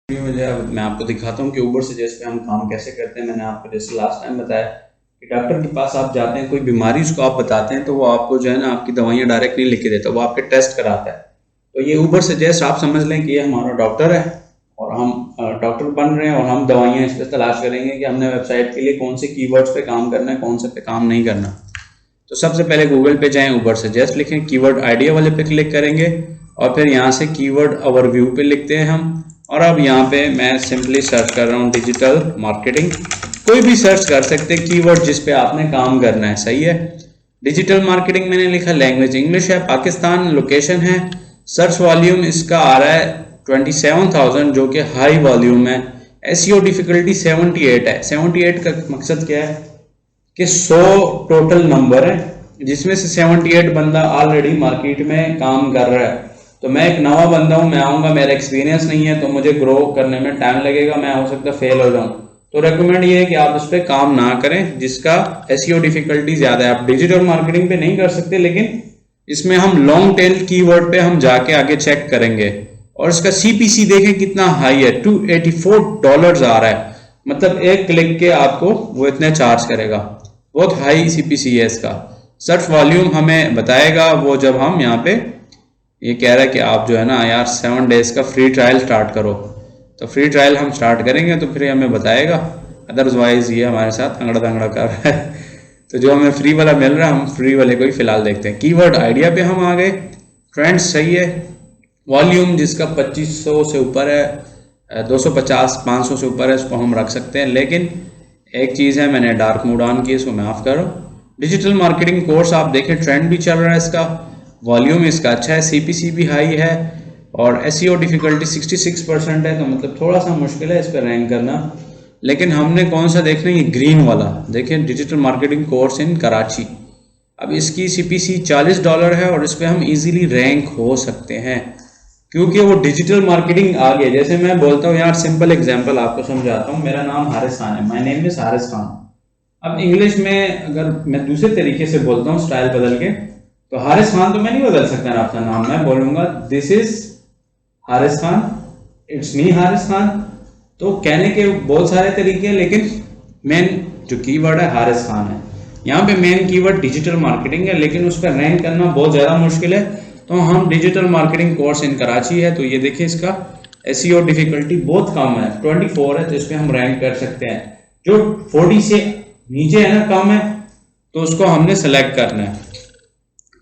मुझे अब मैं आपको दिखाता हूँ कि ऊबर सजेस्ट पे हम काम कैसे करते हैं। मैंने आपको जैसे लास्ट टाइम बताया कि डॉक्टर के पास आप जाते हैं, कोई बीमारी उसको आप बताते हैं तो वो आपको जो है ना आपकी दवाइयाँ डायरेक्ट नहीं लिख के देता, वो आपके टेस्ट कराता है। तो ये ऊबर सजेस्ट आप समझ लें कि ये हमारा डॉक्टर है और हम डॉक्टर बन रहे हैं और हम दवाइयाँ इस पर तलाश करेंगे कि हमने वेबसाइट के लिए कौन से कीवर्ड्स पे काम करना है, कौन से पे काम नहीं करना। तो सबसे पहले गूगल पे जाएं, ऊबर सजेस्ट लिखें, कीवर्ड आइडिया वाले पे क्लिक करेंगे और फिर यहाँ से कीवर्ड ओवरव्यू पे लिखते हैं हम। और अब यहाँ पे मैं सिंपली सर्च कर रहा हूँ डिजिटल मार्केटिंग। कोई भी सर्च कर सकते हैं कीवर्ड जिस पे आपने काम करना है, सही है। डिजिटल मार्केटिंग मैंने लिखा, लैंग्वेज इंग्लिश है, पाकिस्तान लोकेशन है, सर्च वॉल्यूम इसका आ रहा है 27,000 जो कि हाई वॉल्यूम है। एसईओ डिफिकल्टी 78 है। 78 का मकसद क्या है कि 100 टोटल नंबर है जिसमें से 78 बंदा ऑलरेडी मार्केट में काम कर रहा है। तो मैं एक नवा बंदा हूं, मैं आऊंगा, मेरा एक्सपीरियंस नहीं है तो मुझे ग्रो करने में टाइम लगेगा, मैं हो सकता है फेल हो जाऊं। तो रेकमेंड ये है कि आप उस पर काम ना करें जिसका एसईओ डिफिकल्टी ज्यादा है। आप डिजिटल मार्केटिंग पे नहीं कर सकते, लेकिन इसमें हम लॉन्ग टेल कीवर्ड पे हम जाके आगे चेक करेंगे। और इसका सीपीसी देखें कितना हाई है, $284 आ रहा है। मतलब एक क्लिक के आपको वो इतने चार्ज करेगा, बहुत हाई सीपीसी है इसका। सर्च वॉल्यूम हमें बताएगा वो जब हम यहाँ पे ये कह रहा है कि आप जो है ना यार 7 डेज का फ्री ट्रायल स्टार्ट करो। तो फ्री ट्रायल हम स्टार्ट करेंगे तो फिर हमें बताएगा, अदरवाइज ये हमारे साथ अंगड़ा दंगड़ा कर रहा है। तो जो हमें फ्री वाला मिल रहा है हम फ्री वाले को ही फिलहाल देखते हैं। कीवर्ड आइडिया पे हम आ गए, ट्रेंड सही है, वॉल्यूम जिसका 2500 से ऊपर है, 250 500 से ऊपर है, इसको हम रख सकते हैं। लेकिन एक चीज़ है, मैंने डार्क मोड ऑन की, इसको माफ़ करो। डिजिटल मार्केटिंग कोर्स आप देखें, ट्रेंड भी चल रहा है इसका, वॉल्यूम इसका अच्छा है, सीपीसी भी हाई है और एसईओ डिफिकल्टी 66% है। तो मतलब थोड़ा सा मुश्किल है इस पर रैंक करना। लेकिन हमने कौन सा देखना है, ये ग्रीन वाला देखिए, digital marketing course in Karachi. अब इसकी सीपीसी $40 है और इस पर हम इजीली रैंक हो सकते हैं क्योंकि वो डिजिटल मार्केटिंग आ गई। जैसे मैं बोलता हूँ यार, सिंपल एग्जांपल आपको समझाता हूँ। मेरा नाम हारिस खान है, my name is Haris Khan. अब इंग्लिश में अगर मैं दूसरे तरीके से बोलता हूँ स्टाइल बदल के, तो हारिस खान तो मैं नहीं बदल सकता ना अपना नाम, मैं बोलूंगा this is Haris Khan, it's me Haris Khan. तो कहने के बहुत सारे तरीके हैं, लेकिन मेन जो कीवर्ड है हारिस खान है। यहाँ पे मेन कीवर्ड डिजिटल मार्केटिंग है, लेकिन उस पर रैंक करना बहुत ज़्यादा मुश्किल है। तो हम digital marketing course in Karachi है, तो ये देखिए इसका एसईओ डिफिकल्टी बहुत कम है, 24 है, तो इस पर हम रैंक कर सकते हैं। जो 40 से नीचे है ना, कम है, तो उसको हमने सेलेक्ट करना है।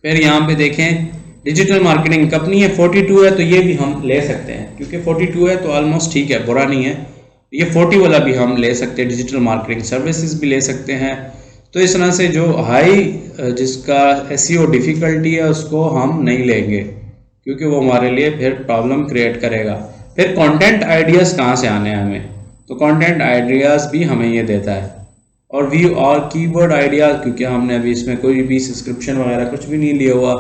फिर यहाँ पे देखें डिजिटल मार्केटिंग कंपनी है, 42 है, तो ये भी हम ले सकते हैं क्योंकि 42 है तो ऑलमोस्ट ठीक है, बुरा नहीं है। ये 40 वाला भी हम ले सकते हैं, डिजिटल मार्केटिंग सर्विसेज भी ले सकते हैं। तो इस तरह से जो हाई जिसका एसईओ डिफिकल्टी है उसको हम नहीं लेंगे क्योंकि वो हमारे लिए फिर प्रॉब्लम क्रिएट करेगा। फिर कंटेंट आइडियाज़ कहाँ से आने हैं हमें, तो कंटेंट आइडियाज़ भी हमें ये देता है। और व्यू और कीवर्ड आइडिया, क्योंकि हमने अभी इसमें कोई भी सब्सक्रिप्शन वगैरह कुछ भी नहीं लिया हुआ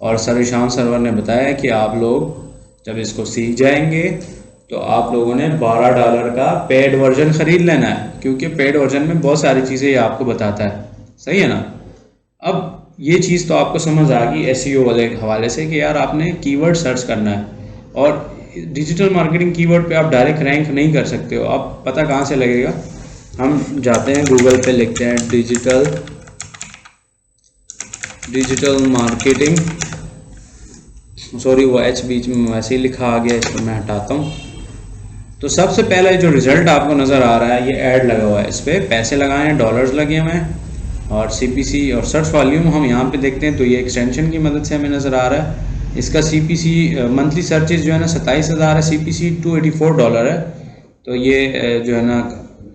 और सर्विशान सर्वर ने बताया कि आप लोग जब इसको सीख जाएंगे तो आप लोगों ने $12 का पेड वर्जन खरीद लेना है, क्योंकि पेड वर्जन में बहुत सारी चीज़ें ये आपको बताता है, सही है ना। अब ये चीज़ तो आपको समझ आ गई एसईओ वाले हवाले से कि यार आपने कीवर्ड सर्च करना है। और डिजिटल मार्केटिंग कीवर्ड पे आप डायरेक्ट रैंक नहीं कर सकते हो। आप पता कहाँ से लगेगा, हम जाते हैं गूगल पे, लिखते हैं डिजिटल मार्केटिंग, सॉरी वो एच बीच में वैसे ही लिखा आ गया, इसको मैं हटाता हूँ। तो सबसे पहला जो रिजल्ट आपको नज़र आ रहा है, ये ऐड लगा हुआ है, इस पर पैसे लगाए हैं, डॉलर्स लगे हुए हैं। और सीपीसी और सर्च वॉल्यूम हम यहाँ पे देखते हैं तो ये एक्सटेंशन की मदद से हमें नज़र आ रहा है। इसका सीपीसी मंथली सर्चेज जो है ना 27,000 है, सीपीसी $284 है। तो ये जो है ना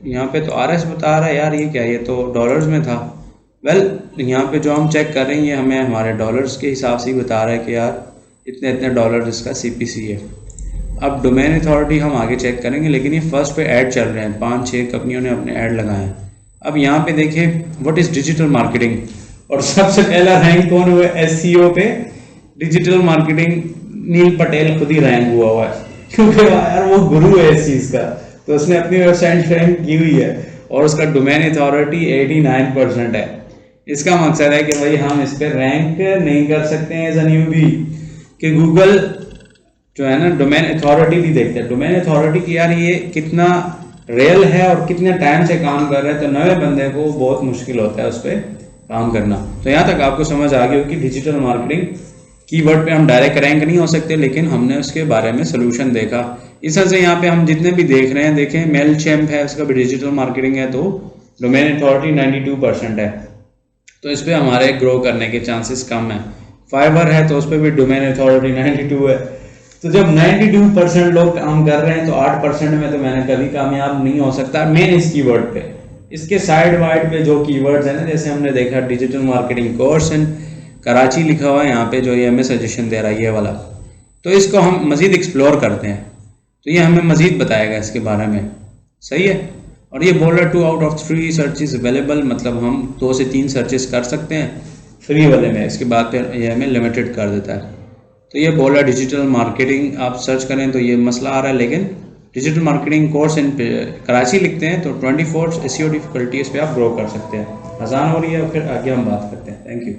यहाँ पे तो आरएस बता रहा है, यार ये क्या, ये तो डॉलर्स में था। वेल यहाँ पे जो हम चेक कर रहे हैं ये हमें हमारे डॉलर्स के हिसाब से ही बता रहा है कि यार इतने इतने डॉलर इसका सीपीसी है। अब डोमेन अथॉरिटी हम आगे चेक करेंगे, लेकिन ये फर्स्ट पे ऐड चल रहे हैं, 5-6 कंपनियों ने अपने ऐड लगाए हैं। अब यहाँ पे देखें व्हाट इज डिजिटल मार्केटिंग, और सबसे पहला रैंक कौन हुआ है एसईओ पे, डिजिटल मार्केटिंग नील पटेल खुद ही रैंक हुआ है, क्योंकि यार वो गुरु है इस चीज का, तो उसने अपनी वेबसाइट रैंक की हुई है और उसका डोमेन अथॉरिटी 89% है। इसका मकसद है कि भाई हम इस पर रैंक नहीं कर सकते हैं एज अ न्यूबी, कि गूगल जो है ना डोमेन अथॉरिटी भी देखते हैं। डोमेन अथॉरिटी की यार ये कितना रियल है और कितने टाइम से काम कर रहे हैं, तो नए बंदे को बहुत मुश्किल होता है उस पर काम करना। तो यहाँ तक आपको समझ आ गई होगी डिजिटल मार्केटिंग कीवर्ड पे हम डायरेक्ट रैंक नहीं हो सकते, लेकिन हमने उसके बारे में सोल्यूशन देखा। इस तरह से यहाँ पे हम जितने भी देख रहे हैं, देखें मेलचैम्प है, उसका भी डिजिटल मार्केटिंग है, तो डोमेन अथॉरिटी 92% है, तो इस पर हमारे ग्रो करने के चांसेस कम है। फाइवर है तो उस पर भी डोमेन अथॉरिटी 92 है। तो जब 92% लोग काम कर रहे हैं तो 8% में तो मैंने कभी कामयाब नहीं हो सकता मेन इस कीवर्ड पे। इसके साइड वाइड पे जो कीवर्ड्स हैं ना, जैसे हमने देखा digital marketing course and Karachi लिखा हुआ है यहाँ पे, जो ये हमें सजेशन दे रहा है ये वाला, तो इसको हम मज़ीद एक्सप्लोर करते हैं, तो ये हमें मज़ीद बताएगा इसके बारे में। सही है। और ये बोल रहा है 2 out of 3 सर्चेस अवेलेबल, मतलब हम 2 से 3 सर्चेस कर सकते हैं फ्री वाले में, इसके बाद फिर ये हमें लिमिटेड कर देता है। तो ये बोल रहा है डिजिटल मार्केटिंग आप सर्च करें तो ये मसला आ रहा है, लेकिन digital marketing course in Karachi लिखते हैं तो 24 SEO डिफिकल्टी, इस पर आप ग्रो कर सकते हैं। आसान हो रही है, फिर आगे हम बात करते हैं। Thank you.